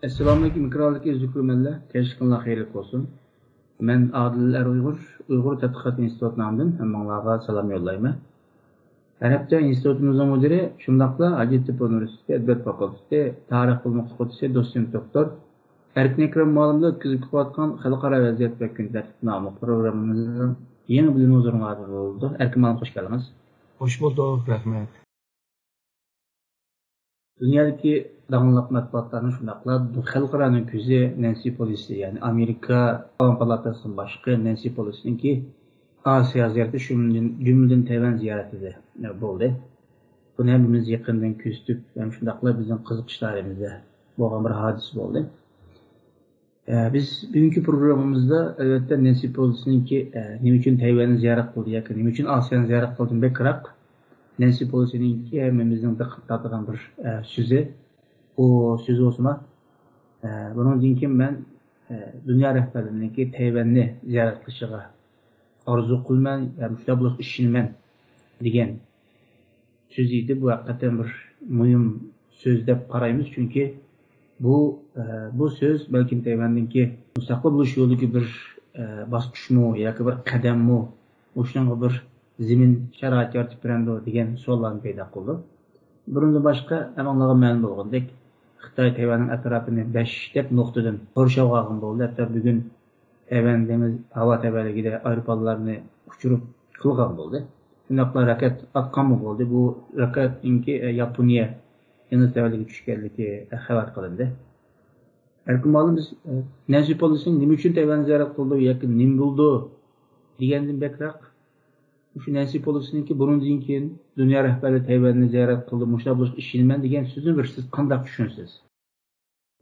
Assalomualaikum mikrofondagi zikrumanlar, kechqurunlar xayrli olsun. Men Adil Uyg'ur Tadqiqot institutidan hammanglarga salom yo'llayman. Arabcha institutimizning mudiri, shundaqla Hacettepe Universiteti Edebiyot fakültesi tarix bilimi o'qituvchisi doçent doktor Erkin Ekrem muallimda o'tkazib kelayotgan xalqaro vaziyat va kun tartibi nomli programmamizning yangi bo'limi huzurunuzda bo'ldi. Erkin muallim hoş geldiniz. Hoş bulduk, rahmet. Dünyadaki dağınlıq mətbuatlarının şundaqla xalqaranın küzü Nancy Pelosi'si, yani Amerika Qonun Palatasının başqı Nancy Pelosi'nin ki Asiya ziyareti cümleden Tayvan ziyareti de oldu. Bunu hepimiz yakından küstük. Yani şundaqla bizim kızıkışlarımızda boğan bir hadis oldu. Biz bugünkü programımızda elbette Nancy Pelosi'nin ki ne için Tayvan'ı ziyaret kıldı, yakın ne için Asya'nı ziyaret kıldı bekrak Nancy Pelosi'nin ki hepimizin diqqat tartığan bir sözü. O sözü olsuna bunun için ben dünya rehberliğinin ki Tayvan'ı ziyaret kılışıga arzu kılman, yani müştabılık işinmen degen sözüydü. Bu hakikaten bir mühim söz dep qaraymiz. Çünkü bu söz belki Tayvan'ın ki müstakil buluş yolundaki bir basqış mı, yoki bir qadam mı, o'shanga bir zemin sharoit yaratib beradi degan savollarni paydo qildi. Bundan boshqa hammanglarga ma'lum bo'lgandek, Xitoy Tayvanning atrofini 5 deb nuqtadan qurshab olgan bo'ldi. Hatto bugun Tayvan dengiz havo tabaligida aeroplanlarni uchirib qilgan bo'ldi. Shundoqla raket atqan bo'ldi. Bu raketninki Yaponiya dengiz tabaliga tushganligi xabar qilindi. Erkin ma'lum biz Nancy Pelosi'ning nima uchun Tayvanni ziyorat qildi yoki nima bo'ldi degandan bekroq şu Nancy Pelosi'nin ki bundan keyin dünya rehberi Tayvan'ı ziyaret kıldı, müştabılık işinmen degan sözü bir siz qanday düşünürsünüz?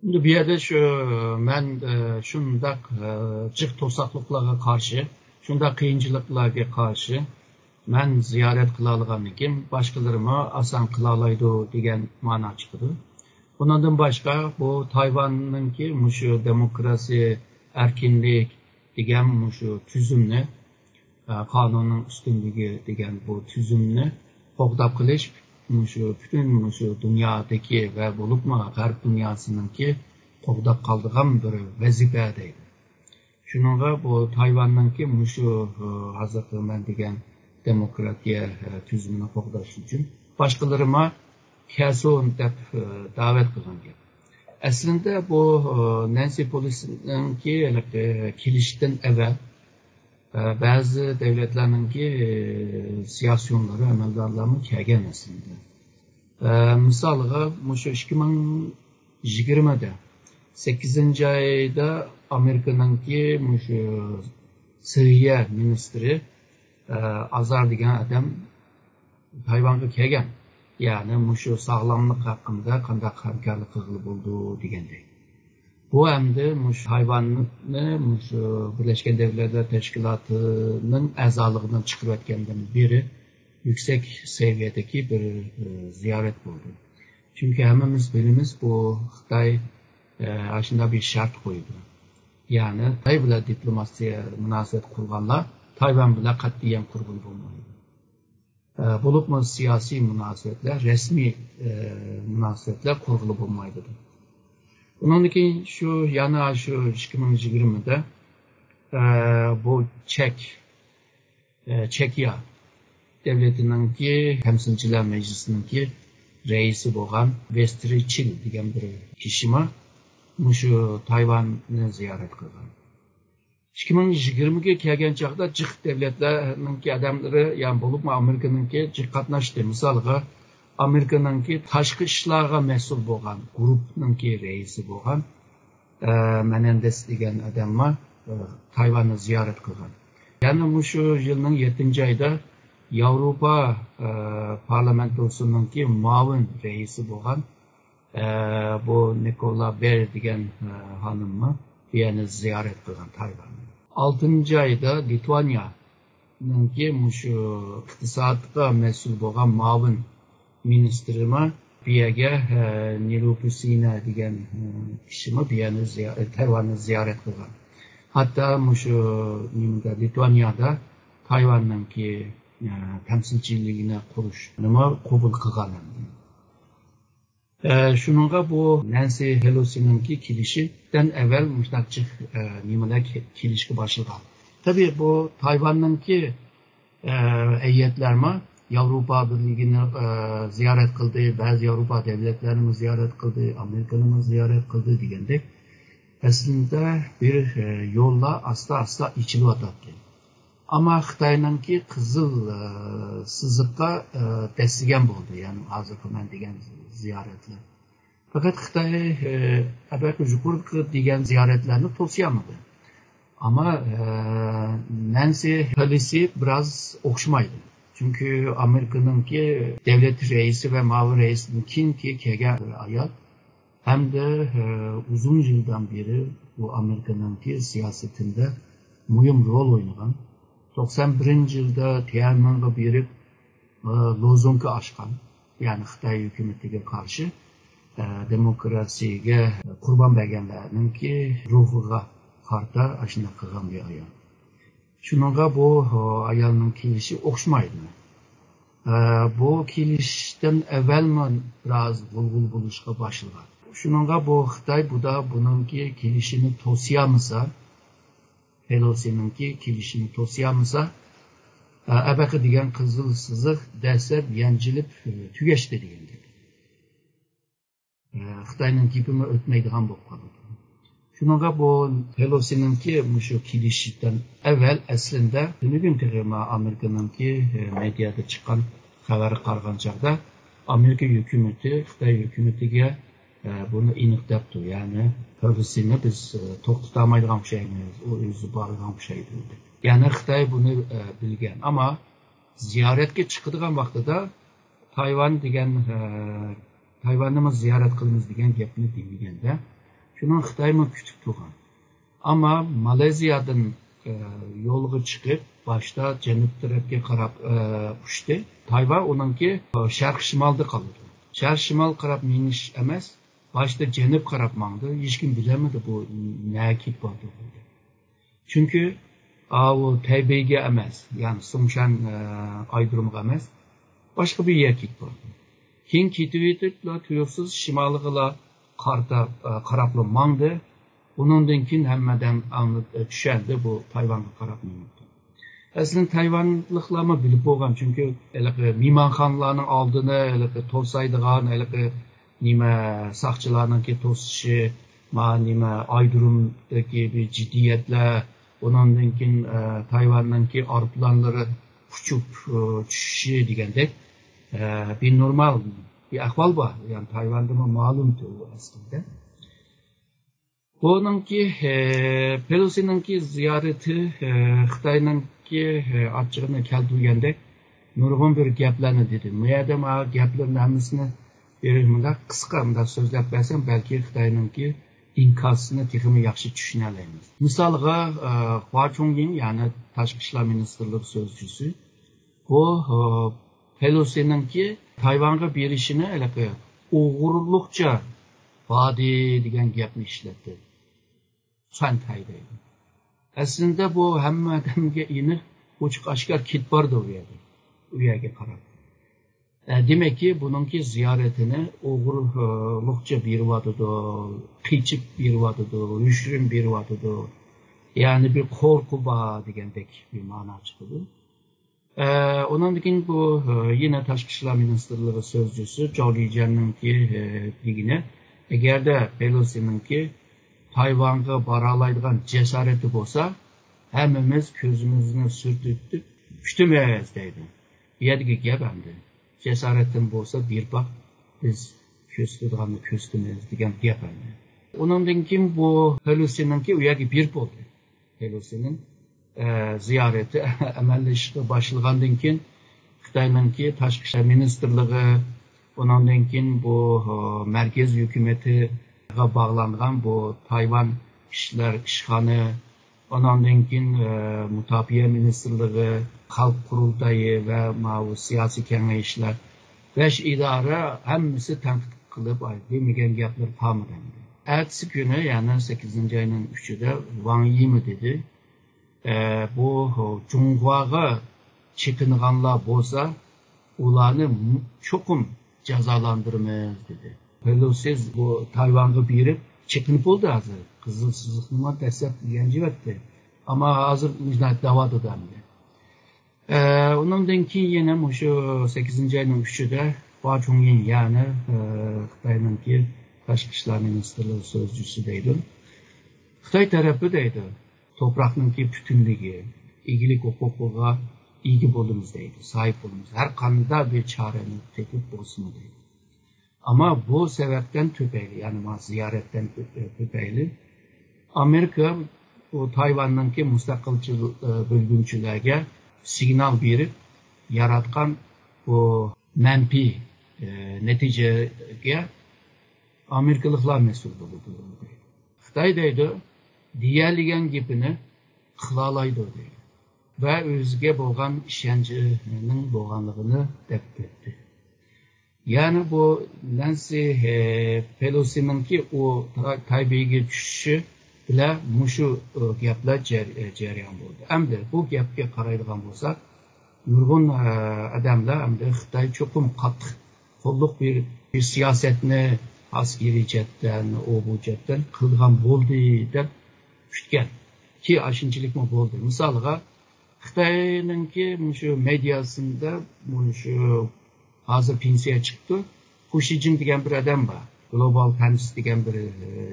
Şimdi bir yerde ben şundak cık tosaklıklara karşı, şundak kıyınçılıklara karşı ben ziyaret kılalıganlikim, başkalarıma asan kılalaydı degan mana çıktı. Bundan başka bu Tayvan'ın ki şu demokrasi, erkinlik degan şu tüzümle kanunun üstünlüğü degan bu tüzümünü qo'llab qilish bütün dünyadaki ve bulupma G'arb dünyasınınki qo'llab qoldigan bir vazifa deydi. Shuningga bu Tayvanninki hozirgi men degan demokratiya tüzümünü qo'llash uchun boshqalarima kelsin deb da'vat qilgan. Aslında bu Nancy Pelosi'ninki kelishdan avval bazı devletlerin ki siyasiyonları, emeldarlarını kelgen aslında. Misalga, şu 2020'de 8. ayda Amerika'nın ki Suriye ministri Azar degan adam Tayvan'a kelgen. Yani şu sağlamlık hakkında qanday hamkorlik qilib bo'ldi degandek. Bu hem de hayvanını Birleşken Devletler Teşkilatı'nın a'zoligidan chiqib o'tgandan beri yüksek seviyedeki bir ziyaret buldu. Çünkü hemimiz bilimiz bu Xitoy aslında bir şart koydu. Yani Xitoy bilan diplomasiya munosabat qurganlar Tayvan bilan qat'iyan qurg'un bo'lmaydi. Bo'libmi siyosiy munosabatlar, rasmiy munosabatlar qurg'ilib bo'lmaydi. Bunun için şu 2020'de bu Çekya devletinin ki temsilciler meclisinin ki reisi olan Vestri Çil degan bir kişime şu Tayvan'ı ziyaret kıldı. 2020'ge kelgan chaqda jiq devletlerinin ki adamları yani bulup Amerika'nın ki jiq qatnashdi. Misalga Amerika'nın ki tashqi ishlarga mas'ul bo'lgan guruhning ki reisi bo'lgan Menendez degan adamlar Tayvan'ı ziyaret qilgan. Yani şu yılning 7. ayda Yevropa parlamentosunun ki muavin reisi bo'lgan bu Nicola Beer degan hanımı yani ziyaret qilgan Tayvan'ı. 6. ayda Litvanya'nın ki şu iqtisodga mas'ul bo'lgan muavin ministrime biyege Nilupusina degan kişimi biyani Tayvan'ı ziyaret kılgan. Hatta şu Litvanya'da Tayvan'ın ki temsilciliğine kuruş nima qabul kılgan. Şununla bu Nancy Pelosi'ninki kilişiden evvel müştakçı nimeler kilişki başladı. Tabii bu Tayvan'ınki heyetlerime Avrupa Birliği'ni ziyaret kıldı, bazı Avrupa devletlerini ziyaret kıldı, Amerika'nı ziyaret kıldı degende aslında bir yolla asta içili atattı. Ama Xitay'ınki kızıl sızıkka destigen buldu, yani hazır ben degen ziyaretler. Fakat Xitay belki yukarı degen ziyaretlerini to'siyamadı. Ama Nancy Pelosi biraz okşamaydı. Çünkü Amerika'nınki devlet reisi ve mavi reisinin ki kegen ayat hem de uzun yıldan beri bu Amerika'nınki siyasetinde mühim rol oynayan 91 yılda Tiananmen'e berip lozungu açkan, yani Xitay hükümetiga karşı demokrasiye kurban bergenlerininki ruhuga karta aşında kılgan bir ayol. Şununla bu ayolning kilişi okşamaydı. Bu kilişten evvel mi biraz bulgul buluşka başladı. Şununla bu Xitay bu da bununki kilişini to'siyamasa, Pelosi'ninki kilişini to'siyamasa, ebeki degen kızıl sızık derse yenjilip tügeçti degendir. Xitayning gipimi ötmeydigan bo'lib qoldi. Şununla bu Pelosi'ninki şu kilişten evvel aslında bugünkü Amerika'nınki medyada çıkan haberi qargan çağda Amerika hükümeti Xitay hükümetiga bunu iniqtaptı. Yani Pelosi'ni biz to'xtatamaydigan şeyimiz, o özü bargan şey dedi. Yani Xitay bunu bilgen ama ziyaretge chiqadigan vaqtida Tayvan degan Tayvanni ziyaret qilamiz degan gapni demaganda şunun Xitay'ı kütüp turgan. Ama Malezya'dan yo'lga chiqib, başta janub tarafga qarab uçtu. Tayvan onunki sharq shimolda qoldi. Sharq shimol qarab menish emas, başta janub qarab mangdi. Hech kim bilemedi bu nega ketib bordi. Çünkü o Taybeyga emas, yani Sungshan aydırımga emas, başka bir yer ketib bordi. Keyin ketib yetib, tuyuqsiz shimolga qaraplı mangdı. Bundan keyin hammadan düşerdi bu Tayvan'a qarab mangdı. Aslında Tayvanlıqlarma bilib bo'lgan, çünkü mehmonxonalarning oldini to'saydigan, nima saqchilarninki to'sishi, nima aydırımdagi bir jiddiyatlar, ondan keyin Tayvanninki aeroplanlari uçup tushishi degandek bir normal bir ahval var. Yani Tayvan'da ma'lumdu aslında. Bununki Pelosi'ninki ziyareti Xitay'ninki açığını keltirgende nurg'un bir gaplarni dedi. Bu yerda ma gaplarning hammasini berilmada qisqa so'zlab bersam balki Xitay'ninki inkasini texmi yaxshi tushuna olamiz. Misolga Hua Chunying, yani Tashqi ishlar ministrligi so'zchisi, bu Pelosi'ninki Tayvan'a berishini o'g'irlikcha va'da degan gapni ishlatdi. Santaydi. Aslında bu hamma odamga aniq ochiq oshkor ketib bordi u yerga qarab. Demek ki bununki ziyaretini o'g'irlikcha beryotdi, qichib beryotdi, yushrin beryotdi. Yani bir qo'rquv bor degandek bir ma'no chiqdi. Ondan keyin bu yine Tashqi ishlar ministrligi so'zchisi Zhao Lijianninki degini, agarda Pelosi'ninki Tayvan'a baralaydigan cesareti bo'lsa, hammamiz ko'zimizni surtib kutmaymiz deydi. Bu yerga gap endi. Cesaretin bo'lsa bir bak biz ko'zlaydiganni ko'zlaymiz degan gap endi. Ondan keyin bu Pelosi'ninki u yerga bir bo'ldi. Pelosi'nin ziyareti amallaşıp başlagandan keyin Xitayninki Tashqi ishlar ministrligi, ondan keyin bu merkez hükümetiga bağlangan bu Tayvan ishlar ishxoni, ondan keyin Mudofaa ministrligi, xalq qurultayi va siyosiy kengashlar 5 idora hammasi tanqid qilib demagan gaplar tamamlandi. Ertesi günü, yani 8. ayının 3'ünde Wang Yi mi dedi? Bu Cunhur'a çekinganlar bolsa ularni cho'qim jazolandiramiz dedi. Pelosi bu Tayvan'a birip çekinip oldu hazır. Kızılsızlıklıma destek yancıvetti. Ama hazır müjdat davadı demdi. Ondan ki yine şu 8. ayının 3'üde Hua Chunying yani Xitay'ın ki Taşqi İşler Ministerliği sözcüsü deydi. Xitay tarafı deydi. Toprakның ki bütünlüğü, ilgilik hukukuğa ilgi bolumuz deydi, sahip olumuz. Her kanında bir çarenin teklif olsun deydi. Ama bu sebepten tüpeyli, yani ziyaretten tüpeyli, Amerika bu Tayvan'ın ki müstakilçi bölgünçülerge signal verip yaratkan bu menfi neticeye Amerikalıklar mesul bulundu. Xitay deydi, diğerligen gibini kılalaydı deydi. Ve özge bolgan işkencinin bolganlığını dep etti. Yani bu Nancy Pelosi'nin ki o Taybey'e düşüşü bile muşu gaplar cereyan oldu. Hem de bu gapga qaraydigan bolsak, nurgun adamlar hem de Xitay çokum qattiq qo'lliq bir siyasetni askeri jetdan, bu jetdan qilgan bo'ldi deb kutgan. Ki aşınçılık oldu. Misalga Xitay'nınki şu medyasında şu hazır pensiya çıktı. Hu Xi Jinping degan bir adam var. Global Times degan bir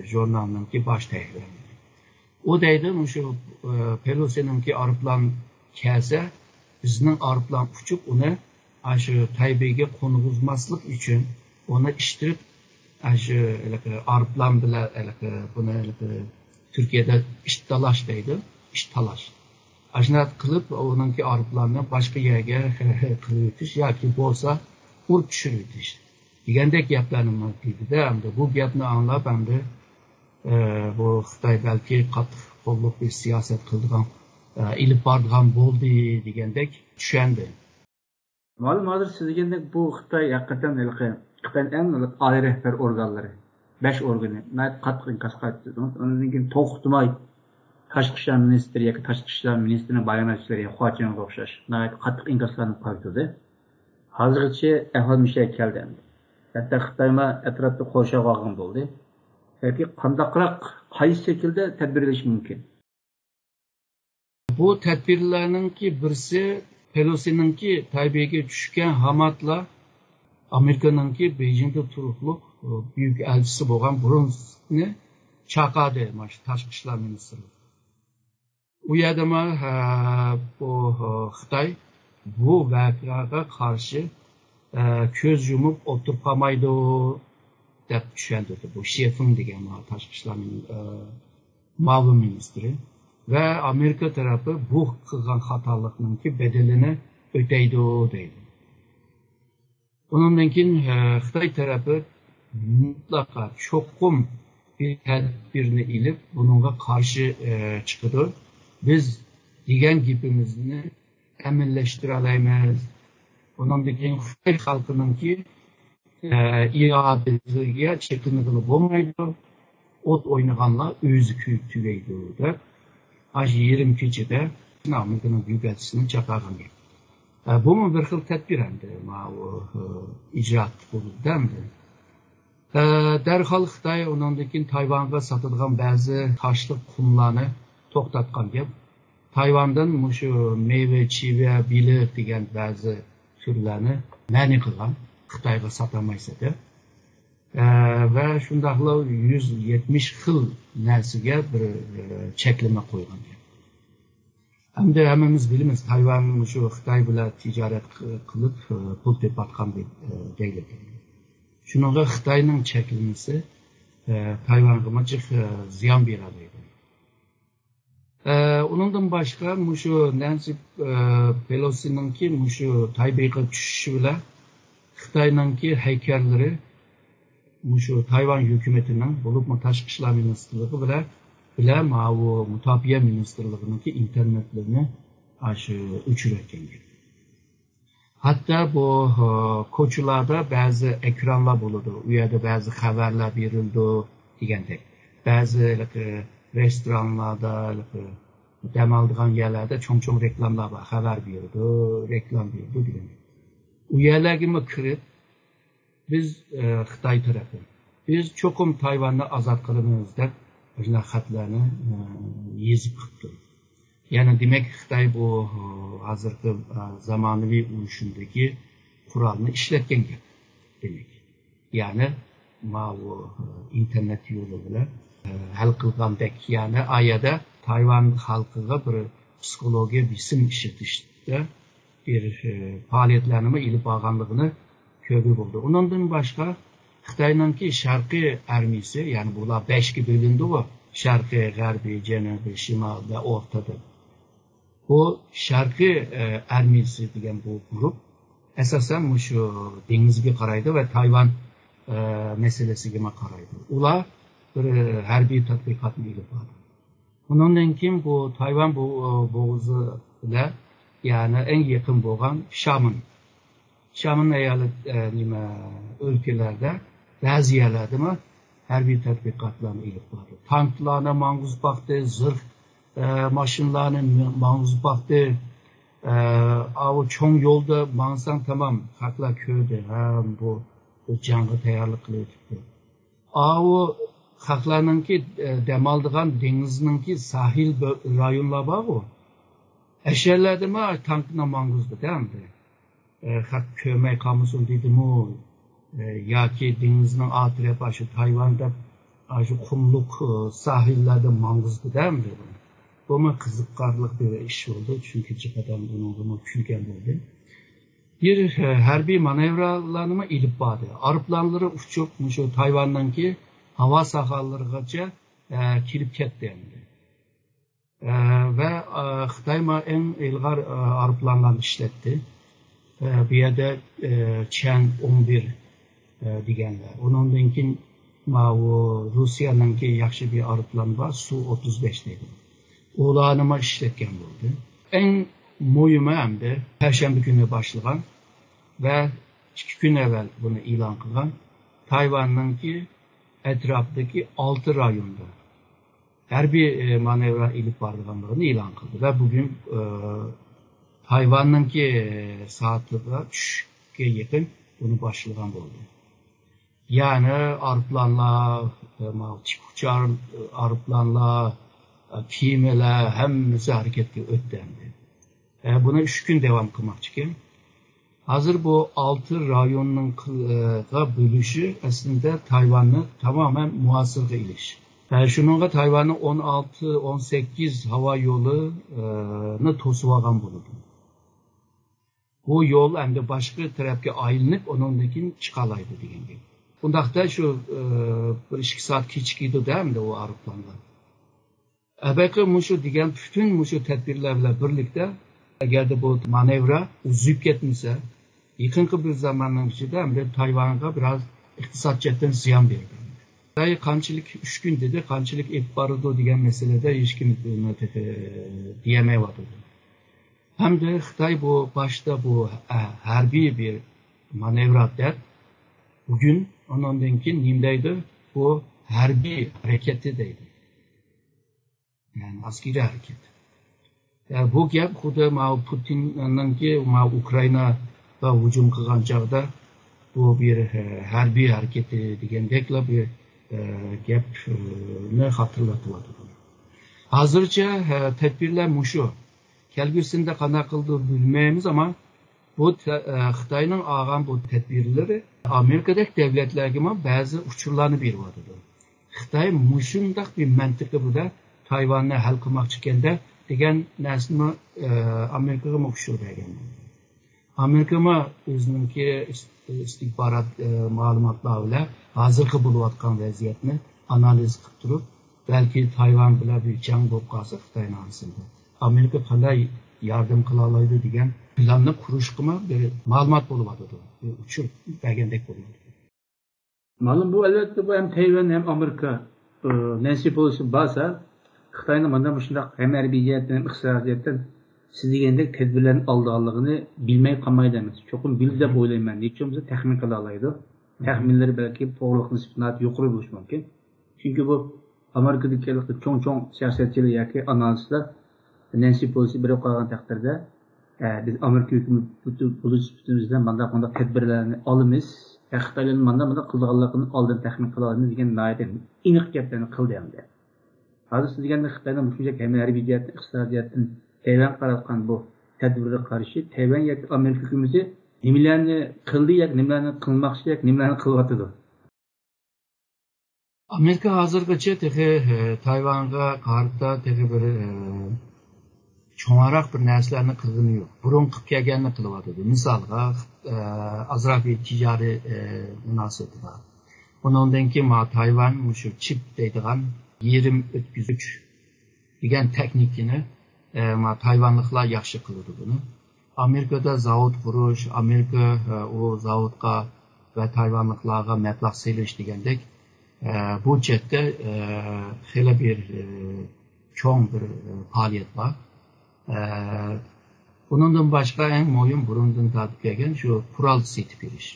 jurnalnınki baş tehlikeli. O deydi şu Pelosi'ninki aeroplan kelsa, bizning aeroplan uçup onu aşı Taybey'e konuguzmaslık için onu iştirip aşı aeroplan bilan bunu Türkiye'de iştalaş deydi. İştalaş. Ajnat kılıp onunki aeroplanını başka yere kılıyetiş ya ki bolsa vurup düşürüyetiş. Degandek gaplarni deydi de hem de bu gapni anlap hem de bu Xitay belki qattiq qo'lliq bir siyaset qildigan ilip bardigan bo'ldi degandek tushundi. Malum hazır siz degandek bu Xitay hakikaten Xitayning eng oliy rahbar organlari 5 organı. Nəhayət qattiq inkas qildi. Ondan keyin to'xtamay Taşqi İşler Ministri yoki Taşqi İşler Ministrinin bayonotchilariga Hua Chunyingga o'xshash nəhayət qattiq inkaslarni qoldirdi. Hozirgacha ahvol mushaga keldi. Hatto Xitoyma atrofda qo'rshab olgan bo'ldi. Yoki qandaqroq qaysi shaklda tadbirlash mumkin? Bu tadbirlarninki birisi Pelosi'ninki Taybey'e tushgan hamatla Amerika'nınki Beijing'de turuqluq büyük elçisi bo'lgan Brunsni chaqadi Taşqi İşler Ministerliği. U yerda bu Xitoy bu voqeaga qarshi ko'z yumib o'tirib qolmaydi deb tushuntirdi. Bu Shefin degan Taşqi İşler ma'lum ministri ve Amerika tarafı bu qilgan xatolikninki bedelini ödeydi deydi. Ondan keyin Xitoy tarafı mutlaka çokum bir tedbirini ilip bununla karşı çıkıdı. Biz diyen gibimizni eminleştiremeyiz. Ondan keyin Xitoy halkınınki iadesiga çekinigini bo'lmaydi. Ot oynaganlar özü tügeydi deb. Aşı 20 kechida Amerika'nın büyükelçisini çaqirgan. Bu mu bir xil tedbir endi, icraat bo'ldi demdi. Dərhal Xitay ondan keyin Tayvan'a satılgan bazı taşlıq qumlarını to'xtatgan gap. Tayvandan şu meyve, çive, bilir degan bazı türlerini mani qilgan. Xitayga satamaysa deb. Ve shundaqla 170 xil narsaga bir cheklama qo'ygan. Hamda hammamiz bilamiz Tayvan şu Xitoy bilan tijorat qilib pul tepatgan davlat. Şununla Xitayning chekilmasi Tayvanga jiq ziyon beradi. Undan boshqa şu Nancy Pelosi'ninki şu Taybeyga tushishi bilan Xitoyningki haykallari şu Tayvan hukumatining bo'lib Taşqi İşler Ministerliği bilan Mutafiya Ministerliğininki internetlerini o'chirgan. Hatta bu koçularda bazı ekranlar bulundu. U yerda bazı haberler verildi degandek. Bazı restoranlarda, dam oladigan yerlarda cho'ng-cho'ng reklamlar var. Haber berdi, reklam berdi degandek. U yerlarga kirib biz Xitoy tarafı Biz çokum Tayvan'ı azad qilamiz deb o'sha xatlarni yezib qildi. Yani demek Xitoy bu hozirgi zamonaviy urushundagi qurolni ishlatgan gap demek. Yani bu internet yo'li bilan hal qilgandek, yani ayada Tayvan xalqiga bir psixologiya bisim ishlatishda bir faaliyetlarni ilib olganligini ko'rib bo'ldi. Undan boshqa Xitoyningki sharqiy armiyasi, yani bular 5 ga bo'lindi bu. Sharqiy, g'arbiy, janubiy, shimol va o'rtada. Bu sharqiy armiyasi degan bu guruh asosan shu dengizga qaraydi va Tayvan meselesiga qaraydi. Ular bir harbiy tadqiqotni ilib oldi. Bundan keyin bu Tayvan bu bo'g'zi bilan yani en yakın bo'lgan Şam'ın ayali nima o'lkalarda ba'zi yerlarda harbiy tadqiqotlarni ilib bordi. Tanklarni manguz baxtı, zırh maşinlarni manguz baxtı, o cho'ng yo'lda mansang tamam, xalqlar ko'rdi. Bu jangga tayyorlik qilyapti. O xalqlarninki dam oladigan dengizninki sahil rayonlar bor u. Eşerlerde mi tankına manguzdu değil mi? Hak kömey kamusun dedi mi? Ya ki denizin altı başı Tayvan'da şu kumluk sahillerde manguzdu değil mi? Bu mu kızıkkarlık bir iş oldu. Çünkü çıkadan bunu külgen oldu. Bir harbiy manevralarını ilip bağdı. Arıplanları uçup şu Tayvan'dan ki hava sahalarıgacha kilip ketdi. Ve Xitoy en ilg'or aeroplanlarni ishlatdi. Bu yerda Chang 11 deganlar. Undan keyin Rusiyaningki yaxshi bir aeroplan bor, Su-35 deydi. Ularni ishlatgan bo'ldi. Eng muhimi hamda Parshanba kuni boshlagan ve 2 kun evvel bunu e'lon qilgan Tayvanninki etrafdagi 6 rayonda harbiy manevra ilib borganligini e'lon qildi ve bugün Tayvan'ınki saatliğe 3'e yakın bunu başlayan oldu. Yani aeroplanlar, uçar aeroplanlar, kemiler hepsi hareketli ötlendi. Buna 3 gün devam kılmak için. Hazır bu 6 rayonun bölüşü aslında Tayvan'ı tamamen muhasırga ilişki. Şununla Tayvan'ın 16-18 hava yolunu tosuvagan bulundu. Bu yol hem de başka tarafga aylanıp onundaki çıkalaydı degan gap. Bundaqda şu 1-2 saat kechikdi değil o aeroplanlar. Belki mushu degan bütün mushu tedbirler bilan birlikte eğer de bu manevra uzayıp ketmese yakınki bir zamanın içinde hem de Tayvan'a biraz iktisat cihetten ziyan verdi. Xitoy qanchalik 3 kun dedi, qanchalik ep bordi degan meselada hech kim deyamayapti. Hamda Xitoy bu başta bu harbiy bir manevra deb bugün ondan keyin nimdaydi bu harbiy hareketi deydi. Yani askeri hareket. Yani bu gap xuddi Putinninki Ukraynaga hujum qilgan chog'da bu bir harbiy hareketi degandekla bir gapni hatırlatıladı. Hazırca tedbirler muşu. Kelgüsünde kana kıldı bilmeyemiz ama bu Xitoyning algan bu tedbirleri Amerika'daki devletlerge bazı uçurlarını bir vardı. Xitoy muşundaq bir mantıqı bu da Tayvan'ı hal qilmoqchi ekanda degan narsani Amerikaga o'xshab degan. Amerika o'zininki istihbarat ma'lumotlar bilan hozirgi bo'layotgan vaziyatni analiz qilib turib, balki Tayvan bilan bir jang bo'lib qolsa Xitoyning orasida Amerika qanday yardım qila oladi degan planni qurishga bir ma'lumot bo'lyapti. Uchib bergandek bo'ladi. Ma'lum bu albatta bu hem Tayvan hem Amerika Nancy Pelosi bo'lsa Xitoyning mana shunday hem harbiy jihatdan hem iqtisodiy jihatdan siz degandek tedbirlarni olganligini bilmay qolmaydi emas. Cho'qim bildi deb o'ylayman. Nechimiz taxmin qila oladi. Taxminlar balki to'g'rilik nisbati yuqori bo'lishi mumkin. Chunki bu Amerikadagi cho'ng siyosatchilar yoki analistlar Nancy Pelosi berib qo'ygan taqdirda biz Amerika hukumati bizdan bunday tedbirlarni olamiz, Xitoyning mana qildiganligini oldin taxmin qila olamiz degan naydan aniq gaplarni qildi endi. Hozir siz deganda Xitoyning shuncha harbiy jihatdan, iqtisodiyatdan Tayvan qaratgan bu tadbirga qarshi Tayvan yoki Amerika hukumati nimalarni qildi yoki nimalarni qilmoqchi yoki nimalarni qilyotidi? Amerika hozirgacha Tayvanga qarata bir cho'ngroq bir narsalarni qilgani yo'q. Burun qilib kelganini qilyotdi. Misolga azroq bir tijoriy munosabat bor. Bundan keyin Tayvan shu chip deydigan yerim o'tkazuvchi degan texnikani Tayvanliklar yaxshi qiladi buni. Amerikada zavod qurish, Amerika o zavodga va Tayvanliklarga mablag' selish degandek bu chetda xeyli bir cho'ng bir faoliyat bor. Bundan başka en muhim burundan tatip gelgen şu kural setip beriş.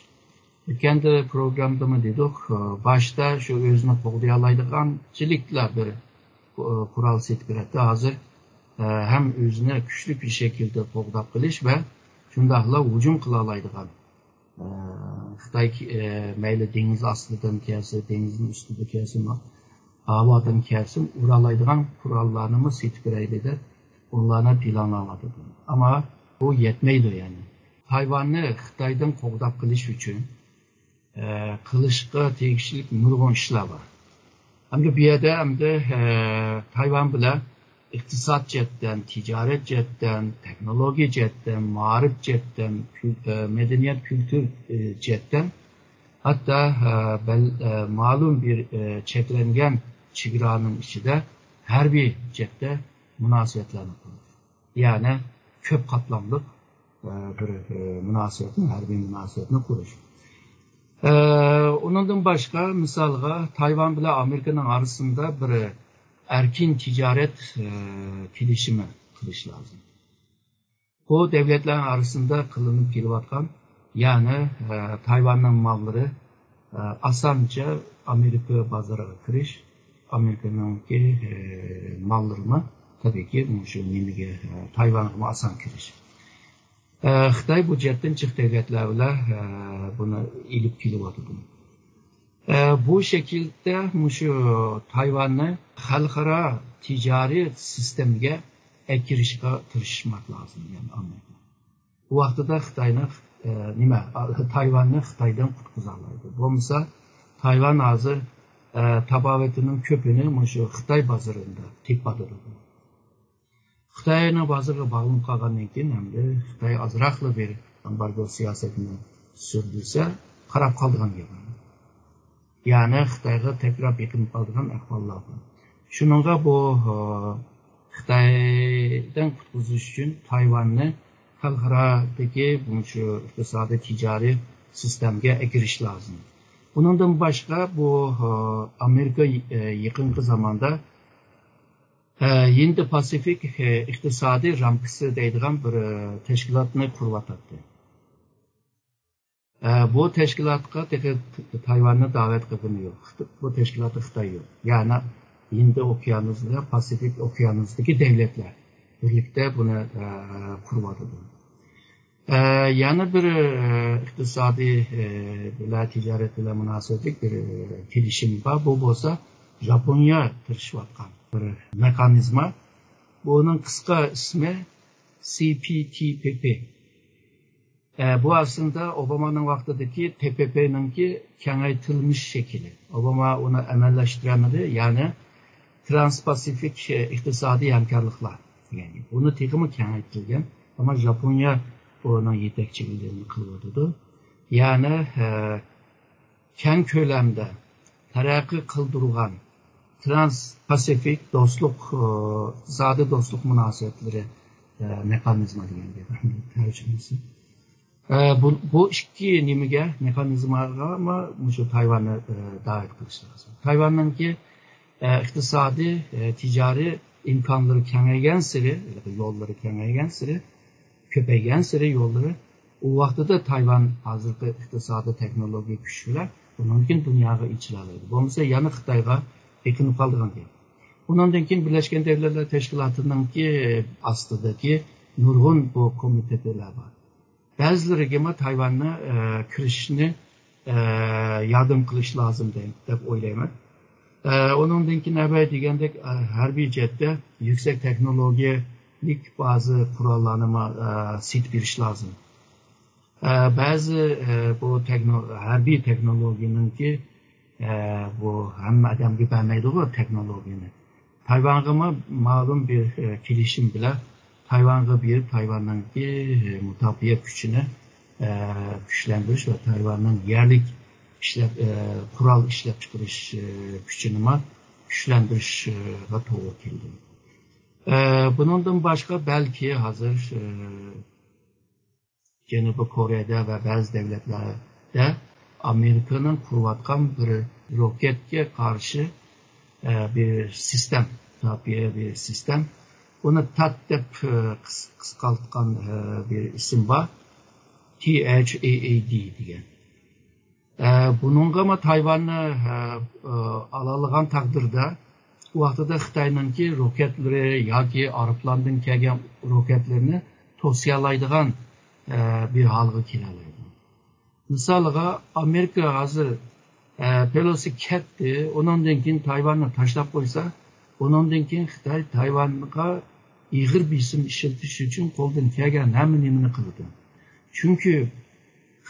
Kendi programda mı dedik, başta şu özünü qo'llayalaydigan chiliklar bir kural setip beradi. Hazır hem özüne güçlü bir şekilde qo'llab qilish ve shundaqla hujum qila olaydigan. Xitoy mayli dengiz ostidan kelsa, dengizning ustida kelsa, havodan kelsa, uralaydigan kurallarni setip beraydi de onlarına planlamadı. Ama bu yetmeydi yani. Tayvan'ı Xitay'dan qo'llab qilish uchun qilishga tegishli nurg'un ishlar bor. Hamda bu yerda Tayvan bilan iqtisod jihatdan, tijorat jihatdan, texnologiya jihatdan, ma'rif jihatdan, medeniyet kültür jihatdan hatta ma'lum bir cheklangan chegaraning ichida harbiy jihatda münasebetlerini kurur. Yani köp katlamlık bir münasebetin, harbiy münasebetini kurur. Ondan başka misalga Tayvan ile Amerika'nın arasında bir erkin ticaret kilişimi kılış lazım. Bu devletlerin arasında kılınıp gelivatkan yani Tayvan'ın malları asanca Amerika pazarına kiriş, Amerika'nın mallarını tabii ki şu nimige Tayvan'a asan kiriş. Xitoy bu jihatdan chiq devletler bilan buni ilib kelyapti. Bu şekilde şu Tayvan'ı xalqaro ticari sistemga kirishga tirishmak lazım yani Amerika. Bu vaqtida Xitoyni Tayvan'ı Xitoydan qutqizolmaydi. Bo'lmasa Tayvan hozir tabavetining ko'pini şu Xitoy bozorida tepadi. Xitoyning bozoriga bağlanib qolgandan keyin hamda Xitoy azroqli bir embargo siyosatini sürdürse qarab qolgan gap. Yani Xitoyga tekrar bekinib qolgan ahvollar bor. Shuningga bu Xitoydan qutqizish uchun Tayvanni xalqarodagi shu iqtisodiy tijoriy sistemga kirish lozim. Bundan başka bu Amerika yaqinqi zamonda Indo-Pasifik iqtisodiy ramkasi deydigan bir tashkilotni quryapti. Bu tashkilotga Tayvanni da'vat qilgani yo'q. Bu tashkilotda Xitoy yo'q. Ya'ni Hind okeanusi va Pasifik okeanusidagi davlatlar birlikda buni quryapti. Yana bir iqtisodiy bilan tijorat bilan munosabatli bir kelishim bor. Bu bo'lsa Japoniya tirishayotgan bir mekanizma. Bunun kısa ismi CPTPP. Bu aslında Obama'nın vaktindeki TPP'ninki kengaytılmış şekli. Obama onu emelleştiremedi. Yani Trans-Pasifik iktisadi hamkorliklar. Yani bunu tekimi kengaytilgan ama Japonya bunun yetekçiliğini kılıyordu. Yani keng ko'lamda taraqqiy qildirilgan Trans-Pasifik dostluk, iqtisodiy dostluk münasebetleri mekanizma degan tercümesi. Bu ikki nimaga mekanizmaga ama şu Tayvan'ı davet qilish lazım. Tayvan'ınki iqtisodiy, ticari imkonlari kengaygan siri, yo'llari kengaygan siri, ko'paygan siri yo'llari, u vaqtida Tayvan hozirgi iqtisodiy texnologik kuchlar bundan keyin dunyoga ichilalaydi. Bo'lmasa yana Xitoyga bekinib qolgan gap. Bundan keyin Birleşken Devletler Teşkilatı'nınki ostidagi nurg'un bu komiteler var. Bazıları Tayvan'ı kirishni yardım qilish lozim deb o'ylayman. Onundan keyin avval degandek harbiy jihatda yuksak texnologiyalik ba'zi qurollarni sit berish lozim. Ba'zi bu harbiy texnologiyaningki bu hamma odamga bermaydi-ku texnologiyani. Tayvanga ma'lum bir kelishim bilan Tayvanga berib Tayvanninki mudofaa kuchini kuchlantirish va Tayvanning yerlik qurol ishlab chiqarish kuchini kuchlantirishga to'g'ri keldi. Bundan boshqa balki hozir Janubiy Koreyada va ba'zi davlatlarda Amerikaning qurayotgan bir roketga qarshi bir sistem, bir sistem. Bunu TAT deb qisqartgan bir ism var. THAAD degan. Bununla ama Tayvan'ı alalığan takdirde bu vaqtida Xitoyninki roketleri yoki Arablardan kelgan roketlerini to'siyalaydigan bir halga kelalaydi. Misaliga Amerika hozir Pelosi ketdi, ondan keyin Tayvanni tashlab qo'ysa, ondan keyin Xitoy Tayvanga ig'ir bisim ishiltish uchun qo'ldan kelgan hamma nimani qildi. Chunki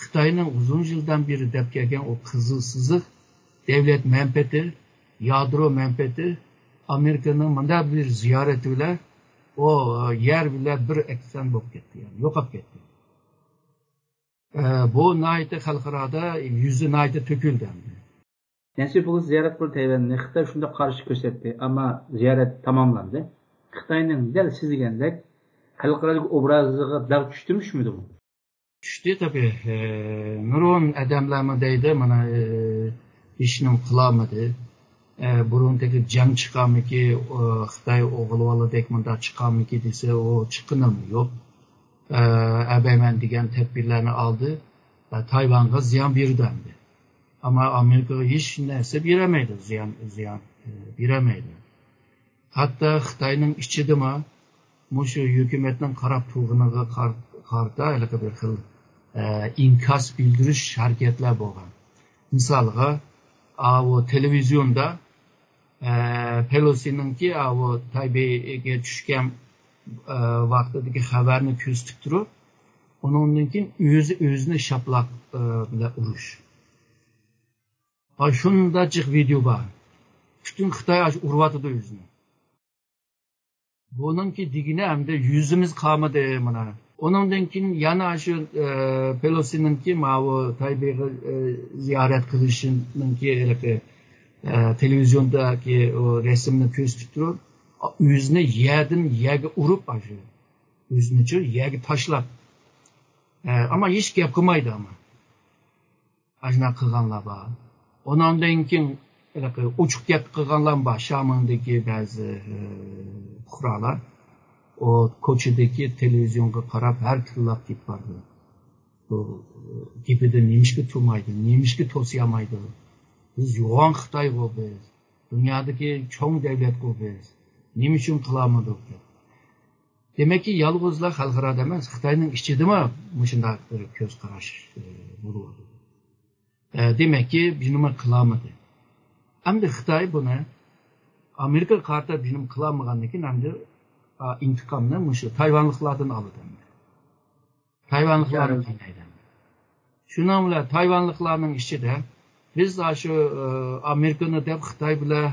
Xitoyning uzun yildan beri deb kelgan o qizil siziq davlat manfaati, yadro manfaati Amerikaning mana bir ziyorati bilan o yer bilan bir eksan bo'lib ketdi, yani yo'qolib ketdi. Bu nayta xalqaroda yüzü nayta töküldü. Nancy Pelosi ziyaret qilib Tayvanni Xitoy shunda qarshi ko'rsatdi, ammo ziyorat tamomlandi. Xitoyning dal siz degandek xalqaro obraziga dog' tushtirmishmidi bu? Tushdi tabii. Nurun adamlarmi deydi, mana ishni qilolmadi. Burundagi jang chiqamiki, Xitoy o'g'ilvoladek bunda chiqamiki desa, o chiqinim yo'q. Əbəymen degan tədbirlərini aldı və Tayvanga ziyan verdi. Ama Amerika'ya hiç nəsə verəməydi, ziyan verəməydi. Hatta Xitayning içidimi, şu hökumətinin qarab turğunuğa qarda elə bir xil inkas bildiriş hərəkətlər bolğan. Misalға, o televizyonda Pelosi'ninki o Taybey'e düşkən vaqtidagi xabarni ko'zitib turib, ondan keyin o'zini shaplaq bilan urish. Shunda jiq video bor. Butun Xitoy uryotdi o'zini. Buningki digini hamda yuzimiz qolmadi mana. Ondan keyin yana shu Pelosi'ninki ma'vo Taybeyga ziyorat qilishininki televizyondagi o rasmni ko'zitib turib, yüzüne yerden yege urup aşı. Yüzünü çür yege taşlap. Ama hiç gap kılmaydı ama. Ajna kılganlar var. Ondan keyin uçuk gap kılganlar var. Şam'ındaki bazı kuralar. O Koçu'daki televizyonga qarab her tırlap git vardı. Bu gibi de neymişki turmaydı, neymişki tosuyamaydı. Biz yoğun Xitoy biz. Dünyadaki çoğun devlet biz. Nima uchun qilamidik? Demak ki yolg'izlar xalqaro emas, Xitoyning ichidami shunday bir ko'z qarash bo'ladi. Demak ki nima qilamidik? Endi Xitoy buni Amerika qarta bilim qilmagandan keyin endi intiqomni shu Tayvanliklardan oladi. Tayvanliklarni qiynaydi. Shundan bilan Tayvanliklarning ichida biz shu Amerikani deb Xitoy bilan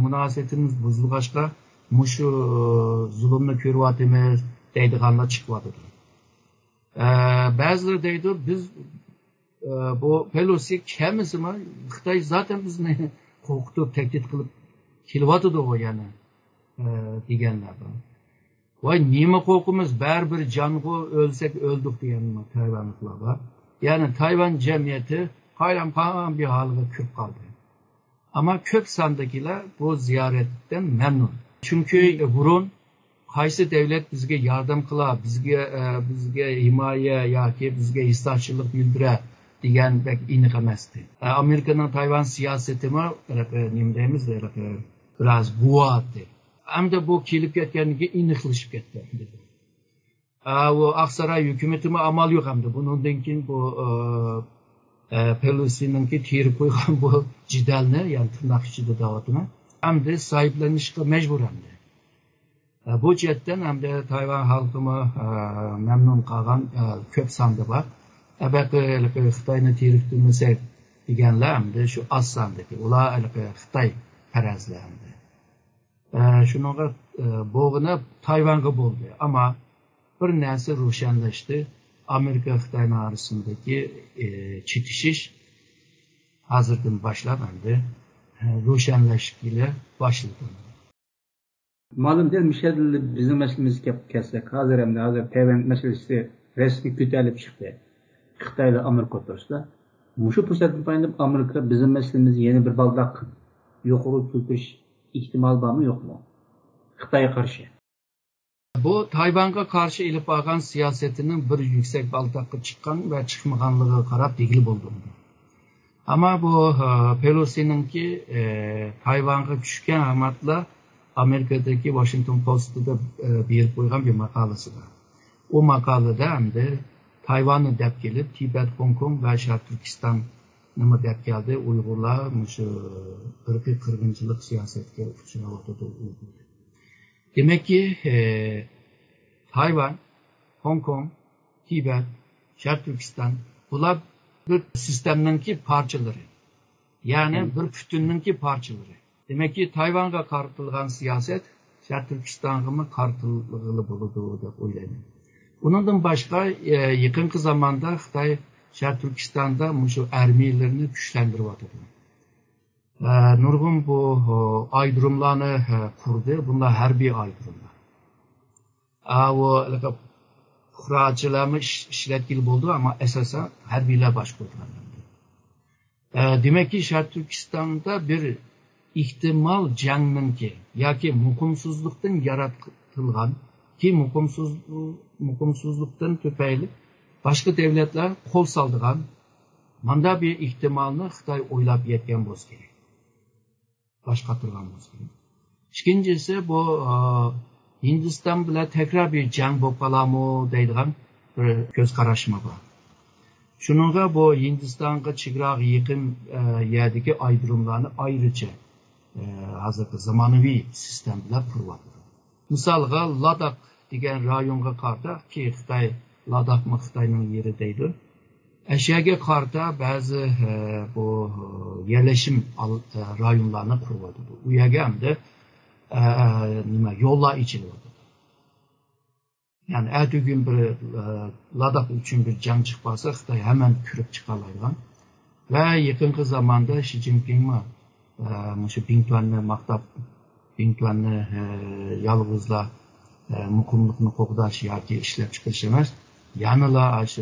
munosabatimiz buzilg'achqa Muşu zulümünü körüvatimiz deydiğanlar çıkmadı. Bazıları deydi biz bu Pelosi kemisi mi? Xitoy zaten bizni korkutup tehdit kılıp kilvatıdı o yani degenler var. Vay nima korkumuz bir canlı ölsek öldük diyen Tayvanlıklar var. Yani Tayvan cemiyeti hayran bir haline köp kaldı. Ama köp sandakiler bu ziyaretten memnun. Çünkü burun qaysi devlet bizga yardım qila, bizga himoya yoki bizga hissaschilik bildira degan bek aniq emasdi. Amerikaning Tayvan siyosatimi nima deymiz, biraz buatdi. Hamda bu kelib ketganiga aniqlashib ketdi. O Aqsaray hukumatimi amal yo'q hamda. Bundan keyin bu Pelosi'ninki terib qo'ygan bu jidalni, ya'ni tirnoq ichida davatini hamda sahiblanishga mecbur hamda. Bu jihatdan hamda Tayvan xalqimi memnun qolgan ko'p sonda bor. Xitoyni terib turmasak deganlar hamda shu oz sondagi ular Xitoy farazlar hamda. Shunga bo'g'inib Tayvanga bo'ldi, ammo bir narsa ro'shanlashdi. Amerika Xitoy orasidagi chetishish hozirdan boshlab endi ro'shanlashishga boshladi. Ma'lum değil, Michel bizim meselemiz kelsak, hazır Tayvan meselesi resmi kötülüp çıktı. Xitoy ile Amerika o'rtasida. Mushu fursatni payında Amerika bizim meselemiz yeni bir baldak yuqori ko'tarish ihtimal bormi yo'qmi? Xitoyga qarshi. Bu Tayvan'a karşı ilip ağan siyasetinin bir yüksek baltakı çıkan ve çıkmaganlığı karab degil buldu. Ama bu Pelosi'ninki Tayvan'a düşken amatla Amerika'daki Washington Post'ta bir koygan bir makalesi var. O makalede hem de Tayvan'ı dep gelip Tibet, Hong Kong ve Şarkı Türkistan nima dep geldi Uygurlar ırkı kırgınçılık siyasetke uçuradı. Demek ki Tayvan, Hong Kong, Tibet, Şarkı Türkistan bunlar bir sistemninki parçaları. Yani bir bütünninki parçaları. Demek ki Tayvan'a kartılgan siyaset Şarkı Türkistan'a mı kartılığı buludu dep oylayman. Bundan başka yakın zamanda Xitoy Şarkı Türkistan'da şu armiyelerini güçlendirip atıyor. Nurgun bu aydırımlarını kurdu. Bunlar harbiy aydırımlar. O kuracılarımı işletkili oldu ama esasen harbiyler baş koydular. Demek ki Şarkı Türkistan'da bir ihtimal canlınki, yoki mukumsuzluktan yaratılgan ki mukumsuzluktan tüpeyli başka devletler kol saldıgan manda bir ihtimalını Xitoy oylab yetken bo'lishi kerak. Başka turgan bo'lishi kerak. İkincisi bu Hindiston bilan tekrar bir jang bo'lib qoladimi deydigan bir ko'z qarashim bor. Shuningga bu Hindistonga chegaraga yaqin yerdagi ayrımlarni ayrıca hozirgi zamonaviy sistem bilan quryapti. Misolga Ladakh degan rayonga qarata ki Xitoy Ladakh Xitoyning yeri deydi. Aşağıya qarta bazı bu yerleşim rayonlarını kuruldu. Bu yerga hamda yollar içildi. Yani ertesi bir Ladakh için bir can çıkmasa Xitoy hemen kürüp çıkarlaygan. Ve yakın zamanda Xi Jinping şu Bingtuan'ı maktab Bingtuan'ı yalğızla mukumlukni qo'g'dash yoki ishlab chiqarish emas, yanıla shu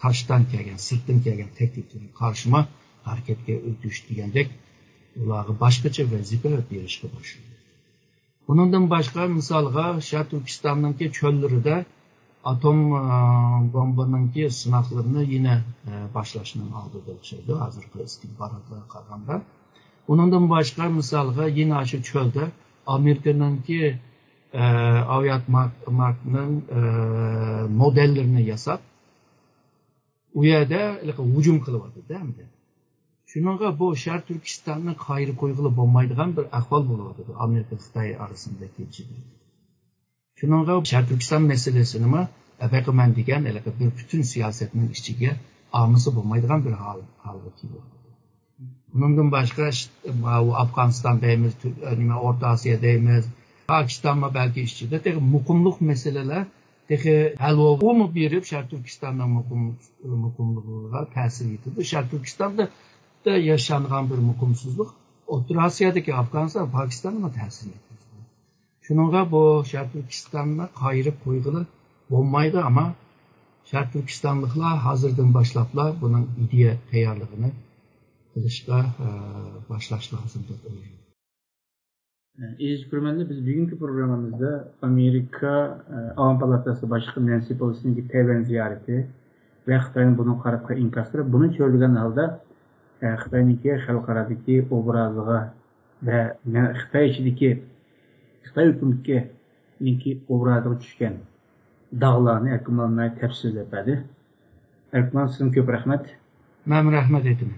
taşdan kelgan, sirtdan kelgan tekliflarga qarshima harakatga o'tish degandek ularga boshqacha vazifa berishga boshladi. Bundan boshqa misolga Sharq Turkistonning cho'llarida atom bombaning sinoqlarini yine boshlashning oldida o'xshaydi hozirgi istihborotlarga qaraganda. Bundan boshqa misolga yine shu cho'lda Amerikaning aviat markının modellerini yasab u yerda hujum qilyapti hamda. Shunga bu Sharq Turkistonning qayri qo'yg'ili bo'lmaydigan bir ahvol bo'lyapti Amerika Xitoy orasidagi jiddiy. Shunga Sharq Turkiston meselesini men degan bir bütün siyasetning ichiga olmasa bo'lmaydigan bir holga kelyapti. Bundan boshqa Afg'oniston deymiz, O'rta Osiyo deymiz, Pakistan'la belki işçide tek mukumluk meseleler tek hal olma birip Şarkı Türkistan'da mukumlukluğa tesir etti. Şarkı Türkistan'da da yaşanan bir mukumsuzluk Orta Asya'daki Afganistan, Pakistan'da tesir etti. Şununla bu Şarkı Türkistan'la kayırıp koyduğu olmaydı ama Şarkı Türkistanlıklar hazırdan başlaplar bunun ideya tayarlığını kılışka başlaş lazımdır. İyice kurmanlı biz bugünkü programımızda Amerika Avam Palatası Başkanı Nancy Pelosi'nin Tayvan ziyareti ve Xitoy'un bunun qarabqa inkasları bunu çöldüğün halda Xitoy'niki xalqaradaki obrazlığa ve Xitoy içindeki Xitoy hükümetinin obrazlığa düşken dağlarını Erkman Almay tefsirledi. Erkman sizin köp rahmet. Men rahmet ettim.